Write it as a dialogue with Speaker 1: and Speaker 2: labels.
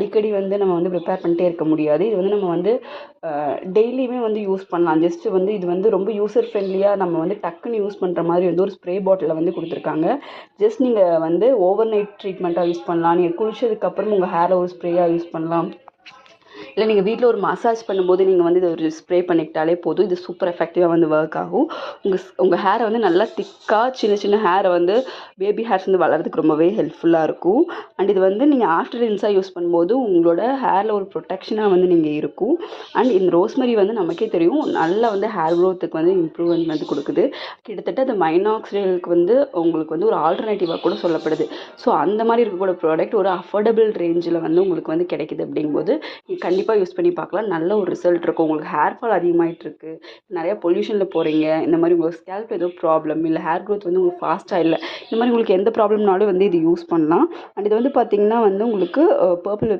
Speaker 1: அடிக்கடி வந்து நம்ம வந்து ப்ரிப்பேர் பண்ணிட்டே இருக்க முடியாது. இது வந்து நம்ம வந்து டெய்லியுமே வந்து யூஸ் பண்ணலாம். ஜஸ்ட்டு வந்து இது வந்து ரொம்ப யூசர் ஃப்ரெண்ட்லியாக நம்ம வந்து டக்குன்னு யூஸ் பண்ணுற மாதிரி வந்து ஒரு ஸ்ப்ரே பாட்டிலில் வந்து கொடுத்துருக்காங்க. ஜஸ்ட் நீங்கள் வந்து ஓவர் நைட் ட்ரீட்மெண்ட்டாக யூஸ் பண்ணலாம். நீங்கள் குளிச்சதுக்கப்புறம் உங்கள் ஹேரை ஒரு ஸ்ப்ரேயாக யூஸ் பண்ணலாம். இல்லை நீங்கள் வீட்டில் ஒரு மசாஜ் பண்ணும்போது நீங்கள் வந்து இதை ஒரு ஸ்ப்ரே பண்ணிக்கிட்டாலே போதும். இது சூப்பர் எஃபெக்டிவாக வந்து ஒர்க் ஆகும். உங்கள் ஹேரை வந்து நல்லா திக்காக சின்ன சின்ன ஹேரை வந்து பேபி ஹேர்ஸ் வந்து வளர்கிறதுக்கு ரொம்பவே ஹெல்ப்ஃபுல்லாக இருக்கும். அண்ட் இது வந்து நீங்கள் ஆஃப்டர் ரின்ஸாக யூஸ் பண்ணும்போது உங்களோட ஹேரில் ஒரு ப்ரொடெக்ஷனாக வந்து நீங்கள் இருக்கும். அண்ட் இந்த ரோஸ்மெரி வந்து நமக்கே தெரியும் நல்லா வந்து ஹேர் க்ரோத்துக்கு வந்து இம்ப்ரூவ்மெண்ட் வந்து கொடுக்குது. கிட்டத்தட்ட அந்த மைனாக்சிடிலுக்கு வந்து உங்களுக்கு வந்து ஒரு ஆல்டர்னேட்டிவாக கூட சொல்லப்படுது. ஸோ அந்த மாதிரி இருக்கக்கூடிய ப்ராடக்ட் ஒரு அஃபோர்டபுள் ரேஞ்சில் வந்து உங்களுக்கு வந்து கிடைக்குது. அப்படிங்கும்போது கண்டிப்பாக யூஸ் பண்ணி பார்க்கலாம். நல்ல ஒரு ரிசல்ட் இருக்கும். உங்களுக்கு ஹேர் ஃபால் அதிகமாகிட்டு இருக்கு, நிறையா பொல்யூஷனில் போகிறீங்க, இந்த மாதிரி உங்கள் ஸ்கேல்ப் ஏதோ ப்ராப்ளம் இல்லை, ஹேர் க்ரோத் வந்து உங்களுக்கு ஃபாஸ்ட்டாக இல்லை, இந்த மாதிரி உங்களுக்கு எந்த ப்ராப்ளம்னாலும் வந்து இது யூஸ் பண்ணலாம். அண்ட் இது வந்து பார்த்திங்கன்னா வந்து உங்களுக்கு பர்பிள்